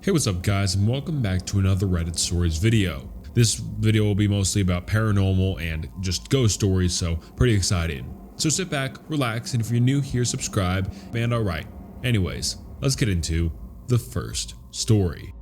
Hey, what's up guys, and welcome back to another Reddit Stories video. This video will be mostly about paranormal and just ghost stories, so pretty exciting. So sit back, relax, and if you're new here, subscribe, and alright. Anyways, let's get into the first story.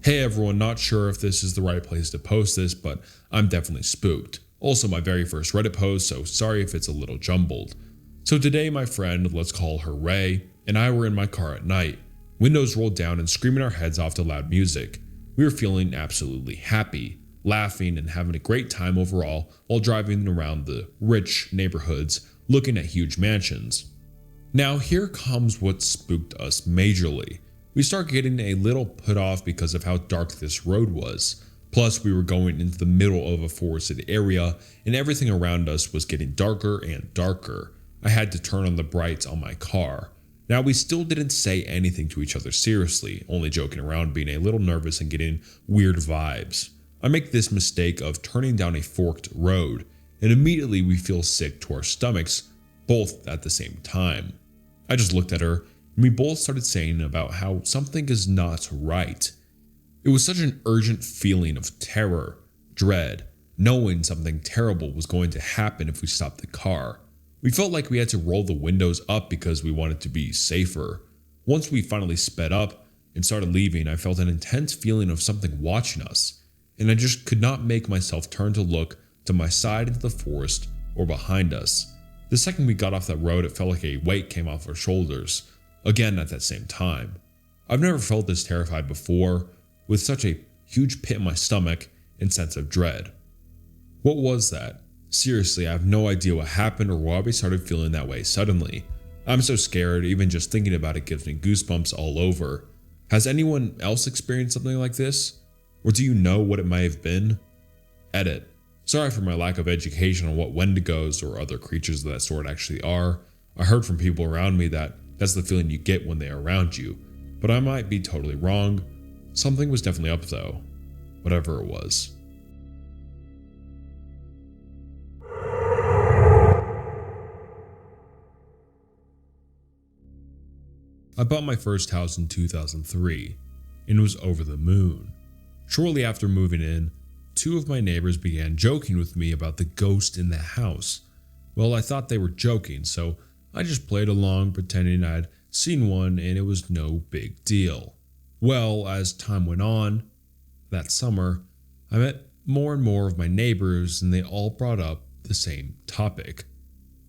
Hey everyone, not sure if this is the right place to post this, but I'm definitely spooked. Also my very first Reddit post, so sorry if it's a little jumbled. So today my friend, let's call her Ray, and I were in my car at night, windows rolled down and screaming our heads off to loud music. We were feeling absolutely happy, laughing and having a great time overall while driving around the rich neighborhoods looking at huge mansions. Now here comes what spooked us majorly. We start getting a little put off because of how dark this road was. Plus we were going into the middle of a forested area and everything around us was getting darker and darker. I had to turn on the brights on my car. Now we still didn't say anything to each other seriously, only joking around, being a little nervous and getting weird vibes. I make this mistake of turning down a forked road and immediately we feel sick to our stomachs, both at the same time. I just looked at her and we both started saying about how something is not right. It was such an urgent feeling of terror, dread, knowing something terrible was going to happen if we stopped the car. We felt like we had to roll the windows up because we wanted to be safer. Once we finally sped up and started leaving, I felt an intense feeling of something watching us, and I just could not make myself turn to look to my side into the forest or behind us. The second we got off that road, it felt like a weight came off our shoulders, again at that same time. I've never felt this terrified before, with such a huge pit in my stomach and sense of dread. What was that? Seriously, I have no idea what happened or why we started feeling that way suddenly. I'm so scared, even just thinking about it gives me goosebumps all over. Has anyone else experienced something like this? Or do you know what it might have been? Edit. Sorry for my lack of education on what Wendigos or other creatures of that sort actually are. I heard from people around me that that's the feeling you get when they are around you, but I might be totally wrong. Something was definitely up though, whatever it was. I bought my first house in 2003 and was over the moon. Shortly after moving in, two of my neighbors began joking with me about the ghost in the house. Well, I thought they were joking, so I just played along pretending I'd seen one and it was no big deal. Well, as time went on, that summer, I met more and more of my neighbors and they all brought up the same topic.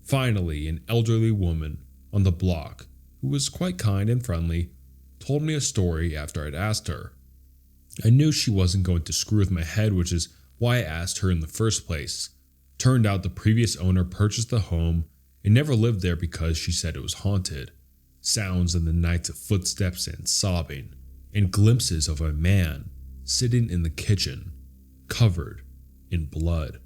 Finally, an elderly woman on the block, who was quite kind and friendly, told me a story after I'd asked her. I knew she wasn't going to screw with my head, which is why I asked her in the first place. Turned out the previous owner purchased the home and never lived there because she said it was haunted. Sounds in the night of footsteps and sobbing, and glimpses of a man sitting in the kitchen, covered in blood.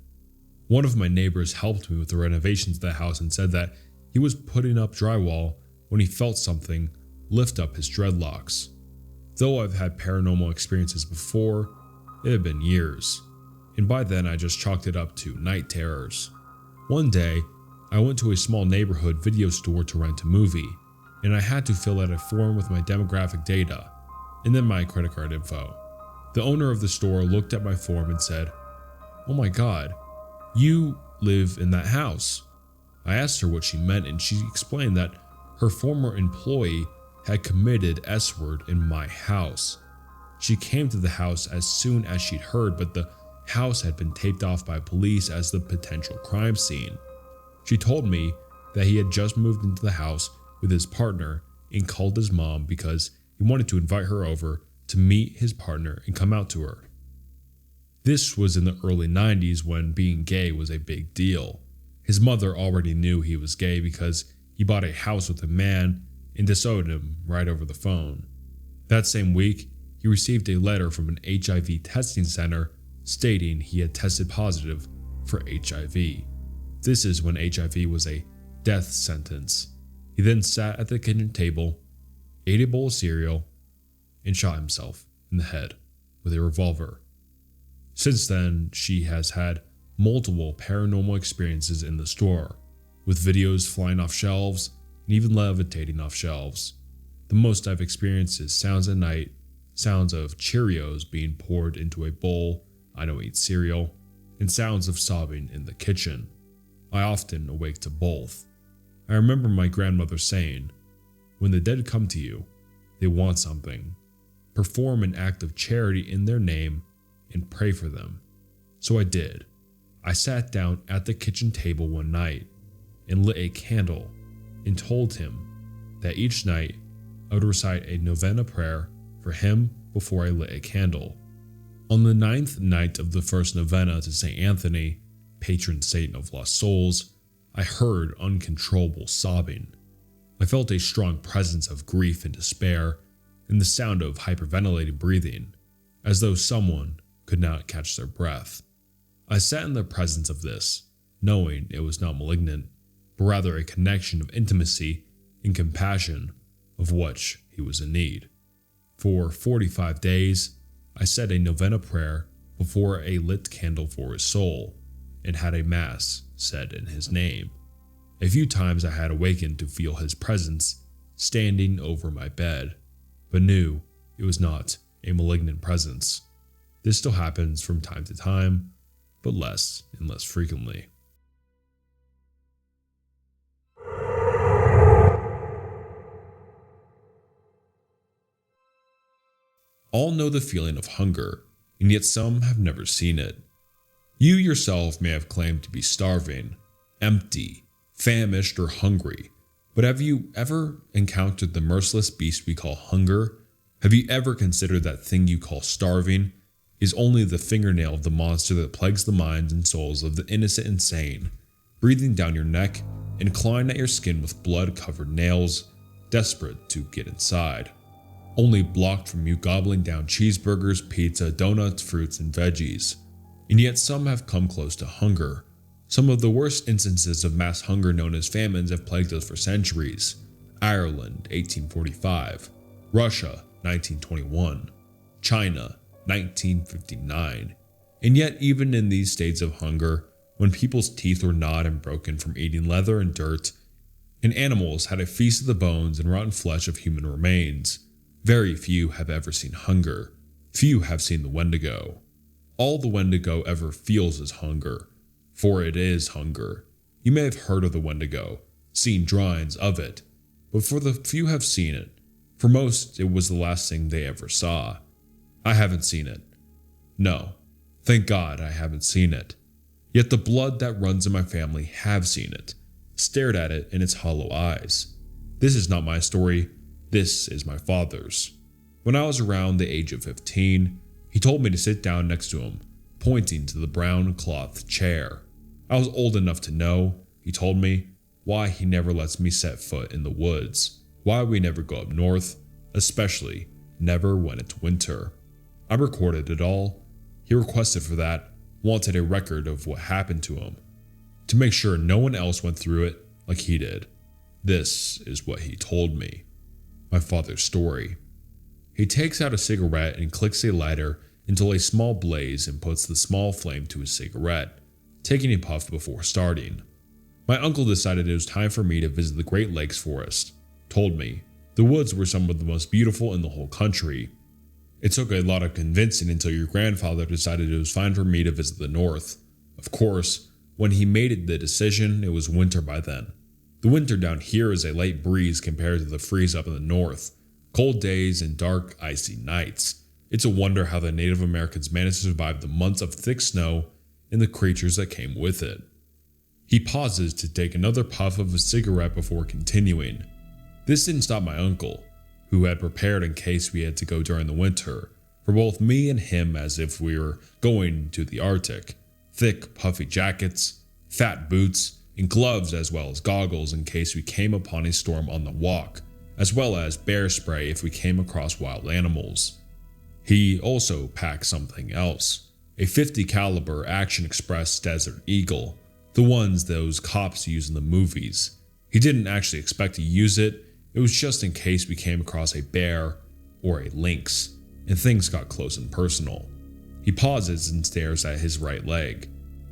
One of my neighbors helped me with the renovations of the house and said that he was putting up drywall when he felt something lift up his dreadlocks. Though I've had paranormal experiences before, it had been years, and by then I just chalked it up to night terrors. One day, I went to a small neighborhood video store to rent a movie, and I had to fill out a form with my demographic data, and then my credit card info. The owner of the store looked at my form and said, "Oh my god, you live in that house." I asked her what she meant and she explained that her former employee had committed S-word in my house. She came to the house as soon as she'd heard, but the house had been taped off by police as the potential crime scene. She told me that he had just moved into the house with his partner and called his mom because he wanted to invite her over to meet his partner and come out to her. This was in the early 90s when being gay was a big deal. His mother already knew he was gay because he bought a house with a man and disowned him right over the phone. That same week, he received a letter from an HIV testing center stating he had tested positive for HIV. This is when HIV was a death sentence. He then sat at the kitchen table, ate a bowl of cereal, and shot himself in the head with a revolver. Since then, she has had multiple paranormal experiences in the store, with videos flying off shelves and even levitating off shelves. The most I've experienced is sounds at night, sounds of Cheerios being poured into a bowl I don't eat cereal, and sounds of sobbing in the kitchen. I often awake to both. I remember my grandmother saying, "When the dead come to you, they want something. Perform an act of charity in their name and pray for them." So I did. I sat down at the kitchen table one night and lit a candle and told him that each night I would recite a novena prayer for him before I lit a candle. On the 9th night of the first novena to St. Anthony, patron saint of lost souls, I heard uncontrollable sobbing. I felt a strong presence of grief and despair, and the sound of hyperventilated breathing, as though someone could not catch their breath. I sat in the presence of this, knowing it was not malignant, but rather a connection of intimacy and compassion of which he was in need. For 45 days, I said a novena prayer before a lit candle for his soul, and had a mass said in his name. A few times I had awakened to feel his presence standing over my bed, but knew it was not a malignant presence. This still happens from time to time, but less and less frequently. All know the feeling of hunger, and yet some have never seen it. You yourself may have claimed to be starving, empty, famished, or hungry, but have you ever encountered the merciless beast we call hunger? Have you ever considered that thing you call starving is only the fingernail of the monster that plagues the minds and souls of the innocent and sane, breathing down your neck and clawing at your skin with blood-covered nails, desperate to get inside, only blocked from you gobbling down cheeseburgers, pizza, donuts, fruits, and veggies. And yet some have come close to hunger. Some of the worst instances of mass hunger known as famines have plagued us for centuries. Ireland, 1845. Russia, 1921. China, 1959. And yet even in these states of hunger, when people's teeth were gnawed and broken from eating leather and dirt, and animals had a feast of the bones and rotten flesh of human remains, very few have ever seen hunger. Few have seen the Wendigo. All the Wendigo ever feels is hunger, for it is hunger. You may have heard of the Wendigo, seen drawings of it, but for the few have seen it, for most it was the last thing they ever saw. I haven't seen it. No, thank God I haven't seen it. Yet the blood that runs in my family have seen it, stared at it in its hollow eyes. This is not my story, this is my father's. When I was around the age of 15, he told me to sit down next to him, pointing to the brown cloth chair. I was old enough to know, he told me, why he never lets me set foot in the woods, why we never go up north, especially never when it's winter. I recorded it all. He requested for that, wanted a record of what happened to him, to make sure no one else went through it like he did. This is what he told me. My father's story. He takes out a cigarette and clicks a lighter until a small blaze and puts the small flame to his cigarette, taking a puff before starting. My uncle decided it was time for me to visit the Great Lakes forest, told me the woods were some of the most beautiful in the whole country. It took a lot of convincing until your grandfather decided it was fine for me to visit the north. Of course, when he made the decision, it was winter by then. The winter down here is a light breeze compared to the freeze up in the north. Cold days and dark, icy nights. It's a wonder how the Native Americans managed to survive the months of thick snow and the creatures that came with it. He pauses to take another puff of a cigarette before continuing. This didn't stop my uncle, who had prepared in case we had to go during the winter, for both me and him as if we were going to the Arctic. Thick, puffy jackets, fat boots, and gloves as well as goggles in case we came upon a storm on the walk, as well as bear spray if we came across wild animals. He also packed something else, a .50 caliber Action Express Desert Eagle, the ones those cops use in the movies. He didn't actually expect to use it, it was just in case we came across a bear or a lynx, and things got close and personal. He pauses and stares at his right leg.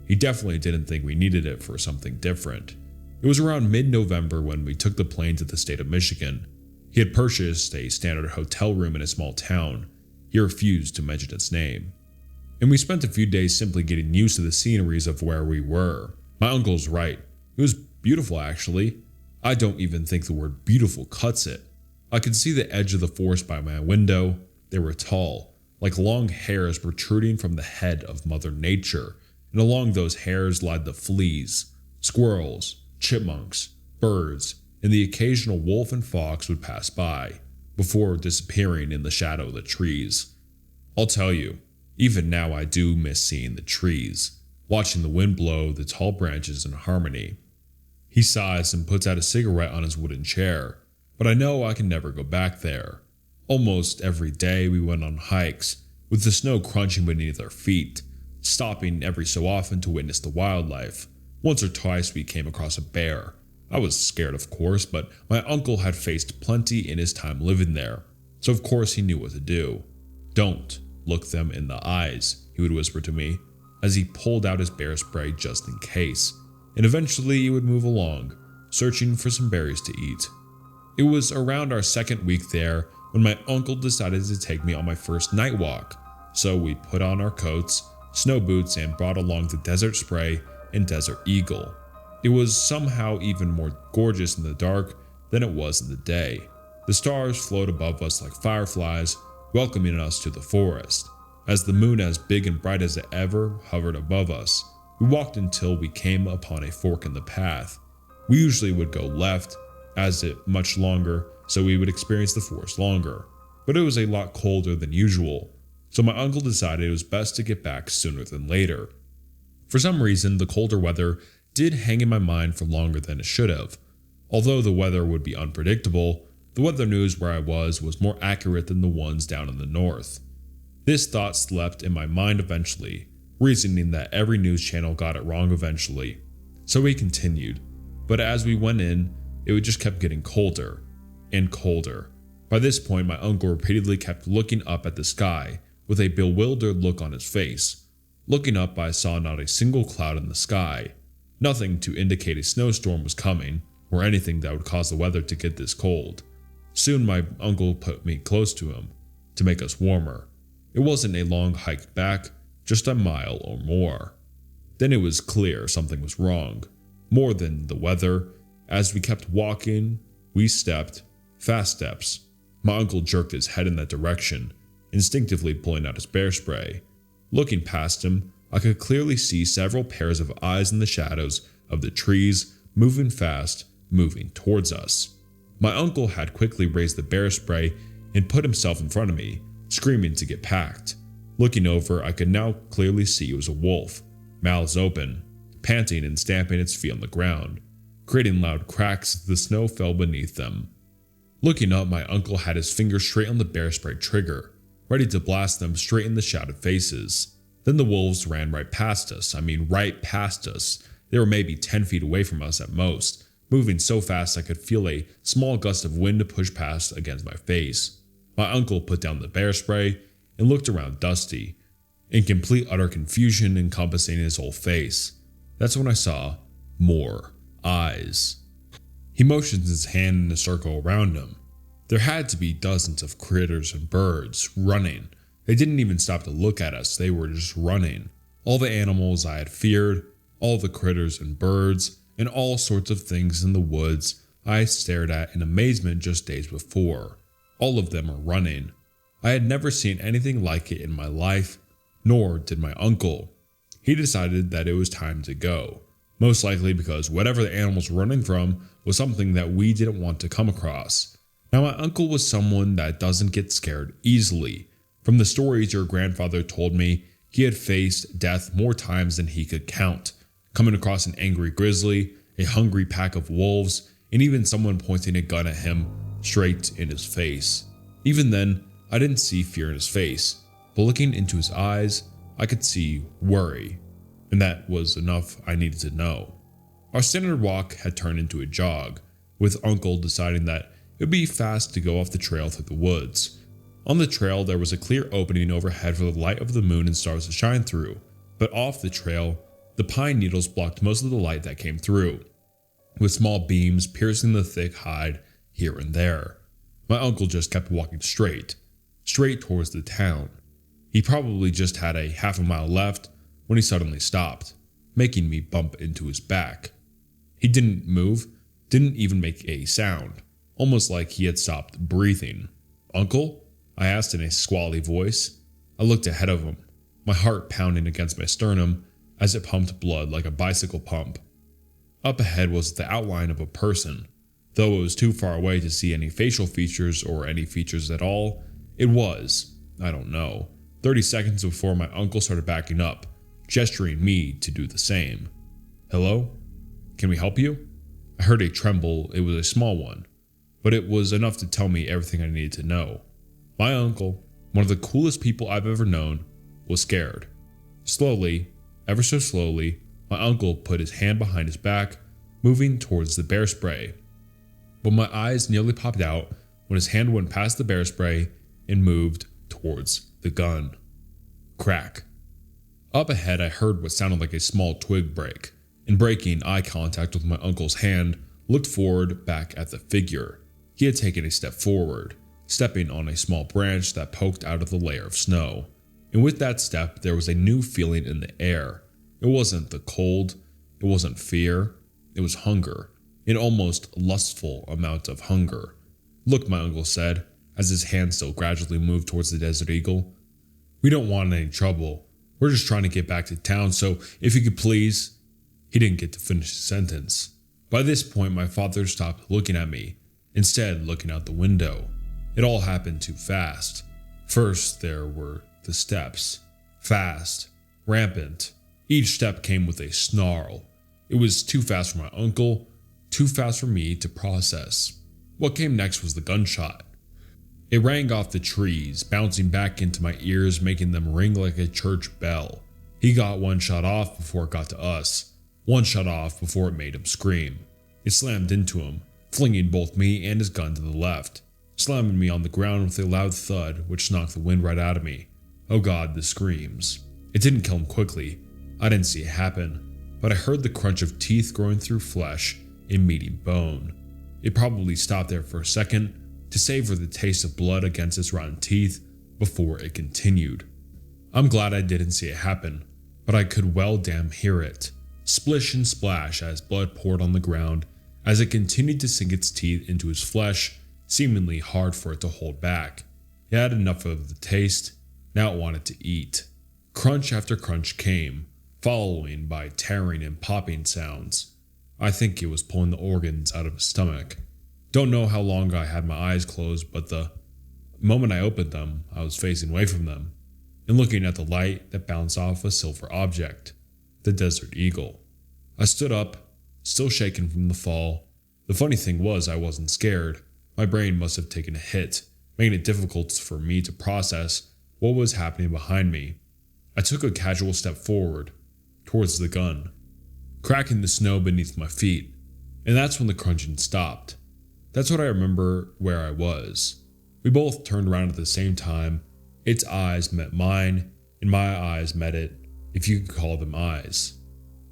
He definitely didn't think we needed it for something different. It was around mid-November when we took the plane to the state of Michigan. He had purchased a standard hotel room in a small town. He refused to mention its name. And we spent a few days simply getting used to the sceneries of where we were. My uncle's right. It was beautiful, actually. I don't even think the word beautiful cuts it. I could see the edge of the forest by my window. They were tall, like long hairs protruding from the head of Mother Nature, and along those hairs lied the fleas, squirrels, chipmunks, birds, and the occasional wolf and fox would pass by, before disappearing in the shadow of the trees. I'll tell you, even now I do miss seeing the trees, watching the wind blow the tall branches in harmony. He sighs and puts out a cigarette on his wooden chair, but I know I can never go back there. Almost every day we went on hikes, with the snow crunching beneath our feet, stopping every so often to witness the wildlife. Once or twice we came across a bear. I was scared, of course, but my uncle had faced plenty in his time living there, so of course he knew what to do. "Don't look them in the eyes," he would whisper to me, as he pulled out his bear spray just in case, and eventually he would move along, searching for some berries to eat. It was around our second week there when my uncle decided to take me on my first night walk, so we put on our coats, snow boots, and brought along the Desert Spray and Desert Eagle. It was somehow even more gorgeous in the dark than it was in the day. The stars flowed above us like fireflies, welcoming us to the forest. As the moon, as big and bright as it ever, hovered above us, we walked until we came upon a fork in the path. We usually would go left, as it much longer, so we would experience the forest longer. But it was a lot colder than usual, so my uncle decided it was best to get back sooner than later. For some reason, the colder weather did hang in my mind for longer than it should have. Although the weather would be unpredictable, the weather news where I was more accurate than the ones down in the north. This thought slept in my mind eventually, reasoning that every news channel got it wrong eventually. So we continued, but as we went in, it just kept getting colder and colder. By this point, my uncle repeatedly kept looking up at the sky with a bewildered look on his face. Looking up, I saw not a single cloud in the sky. Nothing to indicate a snowstorm was coming, or anything that would cause the weather to get this cold. Soon my uncle put me close to him, to make us warmer. It wasn't a long hike back, just a mile or more. Then it was clear something was wrong. More than the weather. As we kept walking, we stepped, fast steps. My uncle jerked his head in that direction, instinctively pulling out his bear spray. Looking past him, I could clearly see several pairs of eyes in the shadows of the trees, moving fast, moving towards us. My uncle had quickly raised the bear spray and put himself in front of me, screaming to get packed. Looking over, I could now clearly see it was a wolf, mouths open, panting and stamping its feet on the ground, creating loud cracks as the snow fell beneath them. Looking up, my uncle had his finger straight on the bear spray trigger, ready to blast them straight in the shouted faces. Then the wolves ran right past us. Right past us. They were maybe 10 feet away from us at most, moving so fast I could feel a small gust of wind push past against my face. My uncle put down the bear spray and looked around Dusty, in complete utter confusion encompassing his whole face. That's when I saw more eyes. He motioned his hand in a circle around him. There had to be dozens of critters and birds running. They didn't even stop to look at us, they were just running. All the animals I had feared, all the critters and birds, and all sorts of things in the woods I stared at in amazement just days before. All of them were running. I had never seen anything like it in my life, nor did my uncle. He decided that it was time to go, most likely because whatever the animals were running from was something that we didn't want to come across. Now my uncle was someone that doesn't get scared easily. From the stories your grandfather told me, he had faced death more times than he could count, coming across an angry grizzly, a hungry pack of wolves, and even someone pointing a gun at him straight in his face. Even then, I didn't see fear in his face, but looking into his eyes, I could see worry, and that was enough I needed to know. Our standard walk had turned into a jog, with Uncle deciding that it would be fast to go off the trail through the woods. On the trail, there was a clear opening overhead for the light of the moon and stars to shine through, but off the trail, The pine needles blocked most of the light that came through, with small beams piercing the thick hide here and there. My uncle just kept walking straight towards the town. He probably just had a half a mile left when he suddenly stopped, making me bump into his back. He didn't move, didn't even make a sound, almost like he had stopped breathing. "Uncle?" I asked in a squally voice. I looked ahead of him, my heart pounding against my sternum as it pumped blood like a bicycle pump. Up ahead was the outline of a person. Though it was too far away to see any facial features or any features at all, it was, I don't know, 30 seconds before my uncle started backing up, gesturing me to do the same. "Hello? Can we help you?" I heard a tremble. It was a small one, but it was enough to tell me everything I needed to know. My uncle, one of the coolest people I've ever known, was scared. Slowly, ever so slowly, my uncle put his hand behind his back, moving towards the bear spray. But my eyes nearly popped out when his hand went past the bear spray and moved towards the gun. Crack. Up ahead, I heard what sounded like a small twig break, and breaking eye contact with my uncle's hand, looked forward back at the figure. He had taken a step forward, stepping on a small branch that poked out of the layer of snow. And with that step, there was a new feeling in the air. It wasn't the cold, it wasn't fear, it was hunger, an almost lustful amount of hunger. "Look," my uncle said, as his hand still gradually moved towards the Desert Eagle. "We don't want any trouble. We're just trying to get back to town, so if you could please..." He didn't get to finish the sentence. By this point, my father stopped looking at me, instead looking out the window. It all happened too fast. First, there were the steps. Fast, rampant. Each step came with a snarl. It was too fast for my uncle, too fast for me to process. What came next was the gunshot. It rang off the trees, bouncing back into my ears, making them ring like a church bell. He got one shot off before it got to us. One shot off before it made him scream. It slammed into him, flinging both me and his gun to the left, slamming me on the ground with a loud thud which knocked the wind right out of me. Oh God, the screams. It didn't kill him quickly. I didn't see it happen, but I heard the crunch of teeth growing through flesh and meeting bone. It probably stopped there for a second to savor the taste of blood against its rotten teeth before it continued. I'm glad I didn't see it happen, but I could well damn hear it. Splish and splash as blood poured on the ground as it continued to sink its teeth into his flesh, seemingly hard for it to hold back. It had enough of the taste, now it wanted to eat. Crunch after crunch came, following by tearing and popping sounds. I think it was pulling the organs out of his stomach. Don't know how long I had my eyes closed, but the moment I opened them, I was facing away from them and looking at the light that bounced off a silver object, the Desert Eagle. I stood up, still shaken from the fall. The funny thing was I wasn't scared. My brain must have taken a hit, making it difficult for me to process what was happening behind me. I took a casual step forward, towards the gun, cracking the snow beneath my feet, and that's when the crunching stopped. That's what I remember where I was. We both turned around at the same time. Its eyes met mine, and my eyes met it, if you could call them eyes.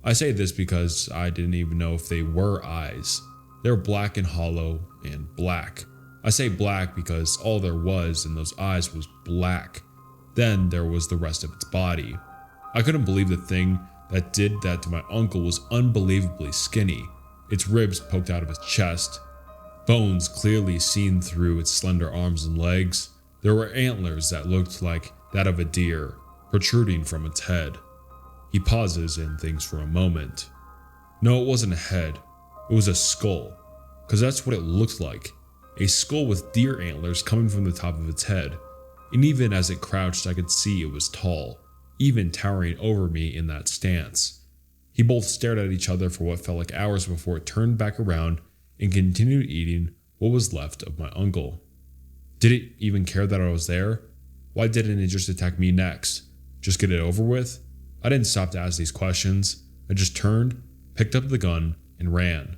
I say this because I didn't even know if they were eyes. They were black and hollow and black. I say black because all there was in those eyes was black. Then there was the rest of its body. I couldn't believe the thing that did that to my uncle was unbelievably skinny. Its ribs poked out of his chest, bones clearly seen through its slender arms and legs. There were antlers that looked like that of a deer, protruding from its head. He pauses and thinks for a moment. No, it wasn't a head. It was a skull, because that's what it looked like. A skull with deer antlers coming from the top of its head. And even as it crouched, I could see it was tall, even towering over me in that stance. He both stared at each other for what felt like hours before it turned back around and continued eating what was left of my uncle. Did it even care that I was there? Why didn't it just attack me next? Just get it over with? I didn't stop to ask these questions. I just turned, picked up the gun, and ran.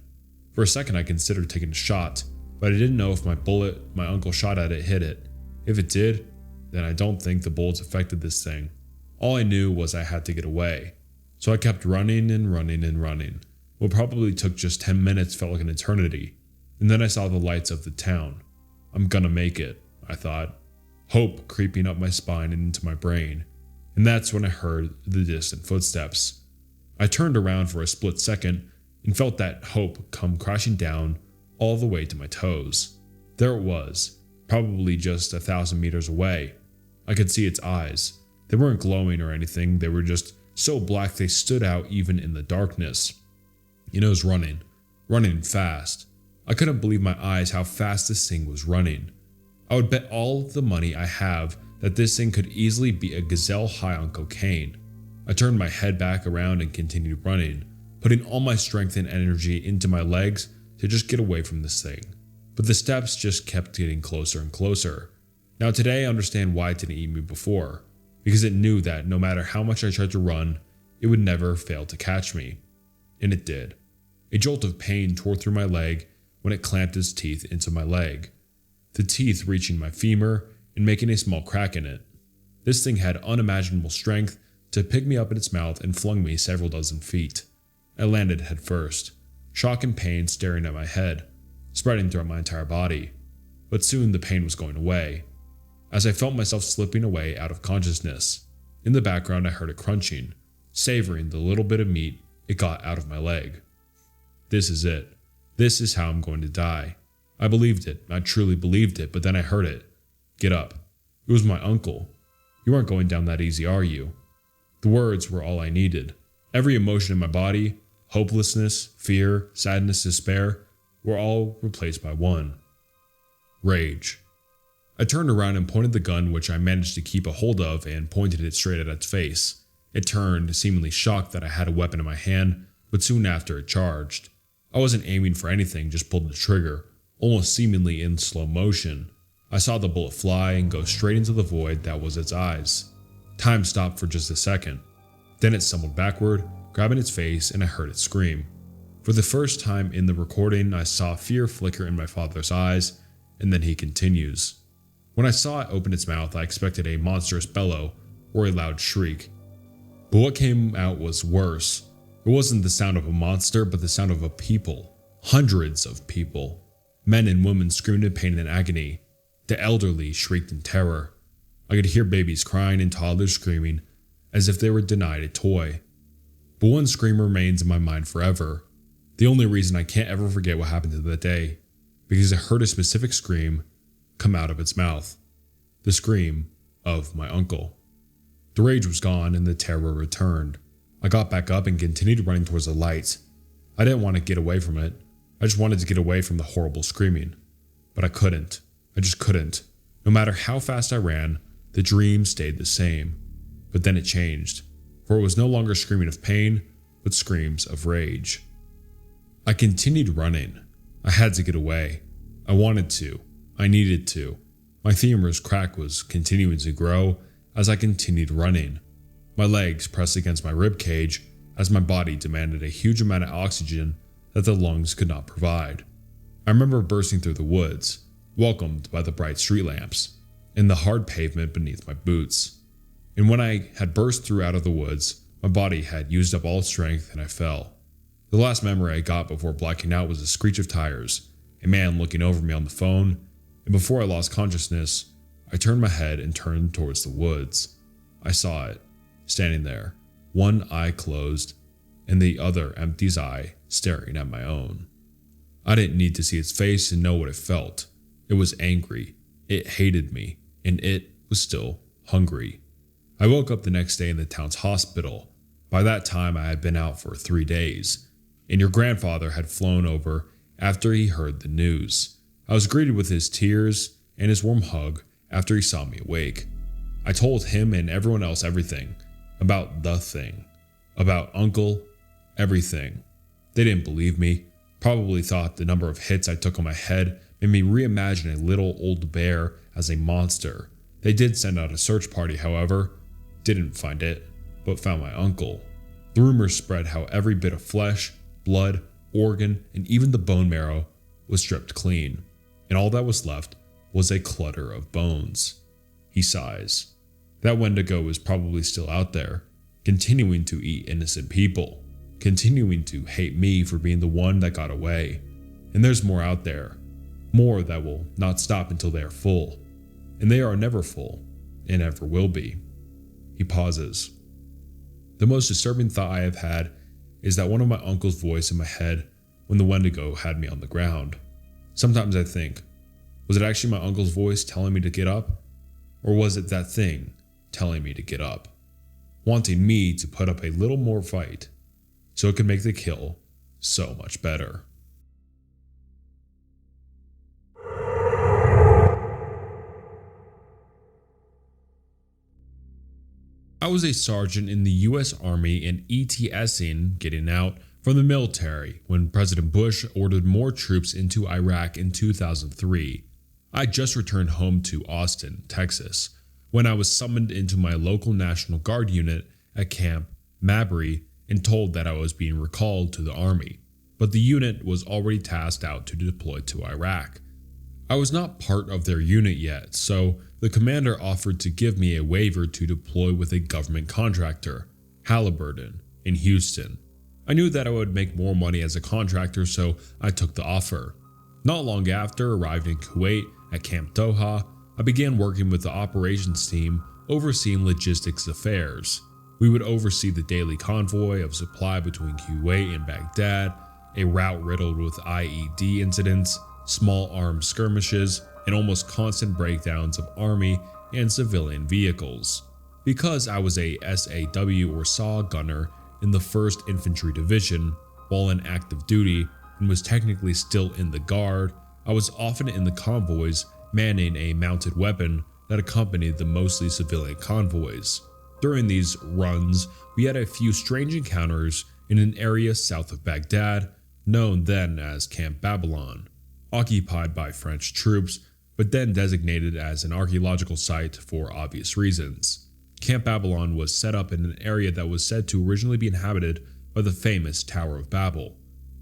For a second I considered taking a shot, but I didn't know if my bullet my uncle shot at it hit it. If it did, then I don't think the bullets affected this thing. All I knew was I had to get away. So I kept running and running and running. What probably took just 10 minutes felt like an eternity. And then I saw the lights of the town. I'm gonna make it, I thought. Hope creeping up my spine and into my brain. And that's when I heard the distant footsteps. I turned around for a split second and felt that hope come crashing down all the way to my toes. There it was, probably just 1,000 meters away. I could see its eyes. They weren't glowing or anything, they were just so black they stood out even in the darkness. And it was running fast. I couldn't believe my eyes how fast this thing was running. I would bet all the money I have that this thing could easily be a gazelle high on cocaine. I turned my head back around and continued running, putting all my strength and energy into my legs to just get away from this thing. But the steps just kept getting closer and closer. Now today I understand why it didn't eat me before, because it knew that no matter how much I tried to run, it would never fail to catch me. And it did. A jolt of pain tore through my leg when it clamped its teeth into my leg, the teeth reaching my femur and making a small crack in it. This thing had unimaginable strength to pick me up in its mouth and flung me several dozen feet. I landed head first, shock and pain staring at my head, spreading throughout my entire body. But soon the pain was going away, as I felt myself slipping away out of consciousness. In the background I heard it crunching, savoring the little bit of meat it got out of my leg. This is it. This is how I'm going to die. I believed it. I truly believed it, but then I heard it. Get up. It was my uncle. You aren't going down that easy, are you? The words were all I needed. Every emotion in my body, hopelessness, fear, sadness, despair, were all replaced by one. Rage. I turned around and pointed the gun which I managed to keep a hold of and pointed it straight at its face. It turned, seemingly shocked that I had a weapon in my hand, but soon after it charged. I wasn't aiming for anything, just pulled the trigger, almost seemingly in slow motion. I saw the bullet fly and go straight into the void that was its eyes. Time stopped for just a second. Then it stumbled backward, grabbing its face, and I heard it scream. For the first time in the recording, I saw fear flicker in my father's eyes, and then he continues. When I saw it open its mouth, I expected a monstrous bellow or a loud shriek. But what came out was worse. It wasn't the sound of a monster, but the sound of a people. Hundreds of people. Men and women screamed in pain and agony. The elderly shrieked in terror. I could hear babies crying and toddlers screaming as if they were denied a toy. But one scream remains in my mind forever. The only reason I can't ever forget what happened to that day, because I heard a specific scream come out of its mouth. The scream of my uncle. The rage was gone and the terror returned. I got back up and continued running towards the light. I didn't want to get away from it. I just wanted to get away from the horrible screaming. But I couldn't. I just couldn't. No matter how fast I ran, the dream stayed the same. But then it changed, for it was no longer screaming of pain, but screams of rage. I continued running. I had to get away. I wanted to. I needed to. My femur's crack was continuing to grow as I continued running. My legs pressed against my rib cage as my body demanded a huge amount of oxygen that the lungs could not provide. I remember bursting through the woods, welcomed by the bright street lamps, and the hard pavement beneath my boots. And when I had burst through out of the woods, my body had used up all its strength and I fell. The last memory I got before blacking out was the screech of tires, a man looking over me on the phone, and before I lost consciousness, I turned my head and turned towards the woods. I saw it, standing there, one eye closed, and the other empty eye staring at my own. I didn't need to see its face to know what it felt. It was angry, it hated me, and it was still hungry. I woke up the next day in the town's hospital. By that time I had been out for 3 days, and your grandfather had flown over after he heard the news. I was greeted with his tears and his warm hug after he saw me awake. I told him and everyone else everything, about the thing, about Uncle, everything. They didn't believe me, probably thought the number of hits I took on my head made me reimagine a little old bear as a monster. They did send out a search party, however, didn't find it, but found my uncle. The rumors spread how every bit of flesh, blood, organ, and even the bone marrow was stripped clean, and all that was left was a clutter of bones. He sighs. That Wendigo is probably still out there, continuing to eat innocent people, continuing to hate me for being the one that got away. And there's more out there, more that will not stop until they are full. And they are never full, and never will be. He pauses. The most disturbing thought I have had is that one of my uncle's voice in my head when the Wendigo had me on the ground. Sometimes I think, was it actually my uncle's voice telling me to get up? Or was it that thing telling me to get up, wanting me to put up a little more fight so it could make the kill so much better? I was a sergeant in the US Army and ETSing, getting out from the military, when President Bush ordered more troops into Iraq in 2003. I just returned home to Austin, Texas, when I was summoned into my local National Guard unit at Camp Mabry and told that I was being recalled to the Army, but the unit was already tasked out to deploy to Iraq. I was not part of their unit yet, so the commander offered to give me a waiver to deploy with a government contractor, Halliburton, in Houston. I knew that I would make more money as a contractor, so I took the offer. Not long after arriving in Kuwait at Camp Doha, I began working with the operations team overseeing logistics affairs. We would oversee the daily convoy of supply between Kuwait and Baghdad, a route riddled with IED incidents, small arms skirmishes, and almost constant breakdowns of army and civilian vehicles. Because I was a SAW or SAW gunner in the 1st Infantry Division while in active duty and was technically still in the Guard, I was often in the convoys manning a mounted weapon that accompanied the mostly civilian convoys. During these runs, we had a few strange encounters in an area south of Baghdad, known then as Camp Babylon, occupied by French troops, but then designated as an archaeological site for obvious reasons. Camp Babylon was set up in an area that was said to originally be inhabited by the famous Tower of Babel.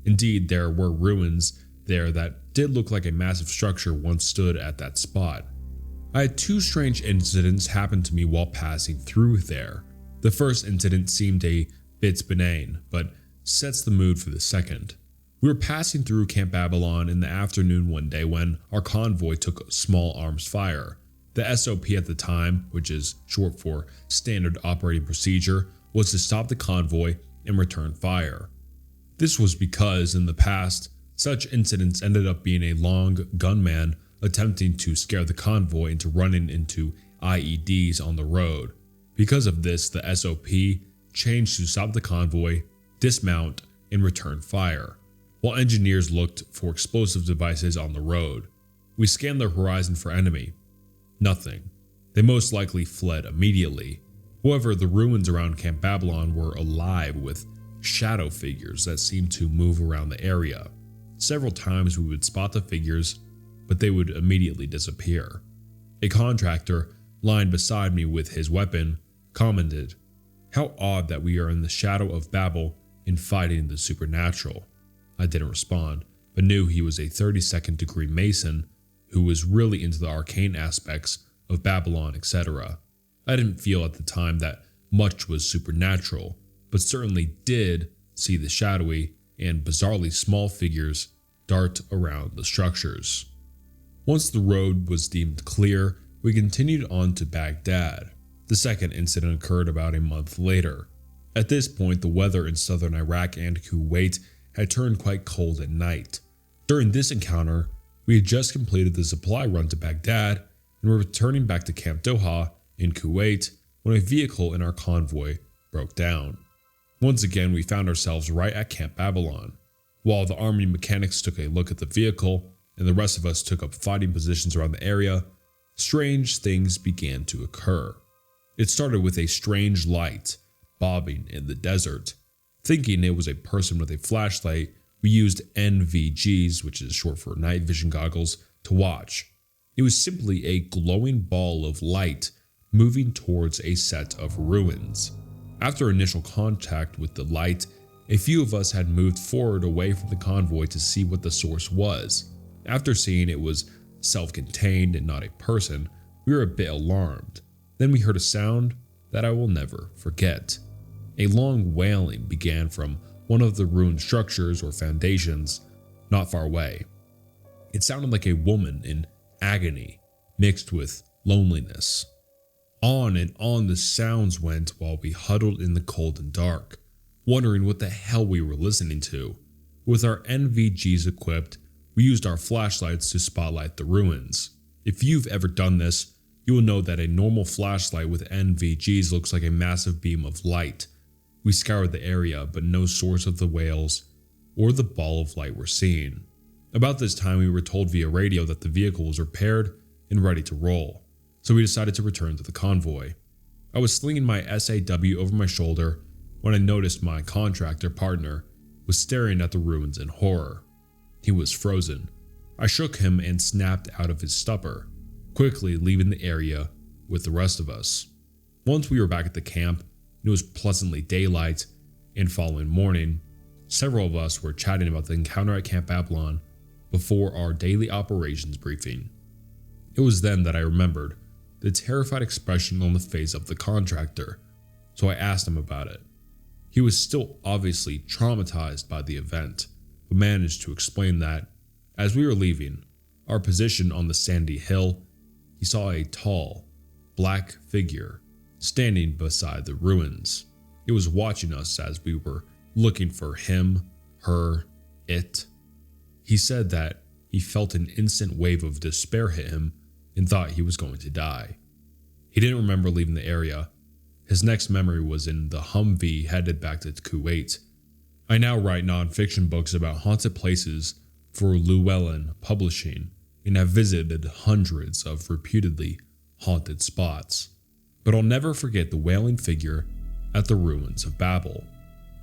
Indeed, there were ruins there that did look like a massive structure once stood at that spot. I had 2 strange incidents happen to me while passing through there. The first incident seemed a bit benign, but sets the mood for the second. We were passing through Camp Babylon in the afternoon one day when our convoy took small arms fire. The SOP at the time, which is short for Standard Operating Procedure, was to stop the convoy and return fire. This was because in the past, such incidents ended up being a long gunman attempting to scare the convoy into running into IEDs on the road. Because of this, the SOP changed to stop the convoy, dismount, and return fire, while engineers looked for explosive devices on the road. We scanned the horizon for enemy. Nothing. They most likely fled immediately. However, the ruins around Camp Babylon were alive with shadow figures that seemed to move around the area. Several times we would spot the figures, but they would immediately disappear. A contractor, lying beside me with his weapon, commented, "How odd that we are in the shadow of Babel and fighting the supernatural." I didn't respond, but knew he was a 32nd degree Mason who was really into the arcane aspects of Babylon, etc. I didn't feel at the time that much was supernatural, but certainly did see the shadowy and bizarrely small figures dart around the structures. Once the road was deemed clear, we continued on to Baghdad. The second incident occurred about a month later. At this point, the weather in southern Iraq and Kuwait had turned quite cold at night. During this encounter, we had just completed the supply run to Baghdad and were returning back to Camp Doha in Kuwait when a vehicle in our convoy broke down. Once again, we found ourselves right at Camp Babylon. While the army mechanics took a look at the vehicle and the rest of us took up fighting positions around the area, strange things began to occur. It started with a strange light bobbing in the desert. Thinking it was a person with a flashlight, we used NVGs, which is short for night vision goggles, to watch. It was simply a glowing ball of light moving towards a set of ruins. After initial contact with the light, a few of us had moved forward away from the convoy to see what the source was. After seeing it was self-contained and not a person, we were a bit alarmed. Then we heard a sound that I will never forget. A long wailing began from one of the ruined structures or foundations not far away. It sounded like a woman in agony mixed with loneliness. On and on the sounds went while we huddled in the cold and dark, wondering what the hell we were listening to. With our NVGs equipped, we used our flashlights to spotlight the ruins. If you've ever done this, you will know that a normal flashlight with NVGs looks like a massive beam of light. We scoured the area, but no source of the wails or the ball of light were seen. About this time, we were told via radio that the vehicle was repaired and ready to roll, so we decided to return to the convoy. I was slinging my SAW over my shoulder when I noticed my contractor partner was staring at the ruins in horror. He was frozen. I shook him and snapped out of his stupor, quickly leaving the area with the rest of us. Once we were back at the camp, it was pleasantly daylight, and following morning, several of us were chatting about the encounter at Camp Babylon before our daily operations briefing. It was then that I remembered the terrified expression on the face of the contractor, so I asked him about it. He was still obviously traumatized by the event, but managed to explain that, as we were leaving our position on the sandy hill, he saw a tall, black figure standing beside the ruins. It was watching us as we were looking for him, her, it. He said that he felt an instant wave of despair hit him and thought he was going to die. He didn't remember leaving the area. His next memory was in the Humvee headed back to Kuwait. I now write non-fiction books about haunted places for Llewellyn Publishing and have visited hundreds of reputedly haunted spots. But I'll never forget the wailing figure at the ruins of Babel.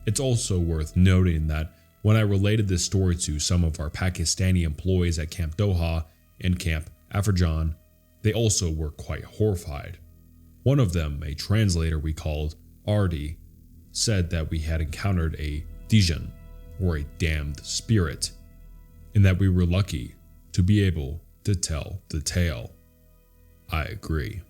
It's also worth noting that when I related this story to some of our Pakistani employees at Camp Doha and Camp Afrijan, they also were quite horrified. One of them, a translator we called Ardi, said that we had encountered a Dijan, or a damned spirit, and that we were lucky to be able to tell the tale. I agree.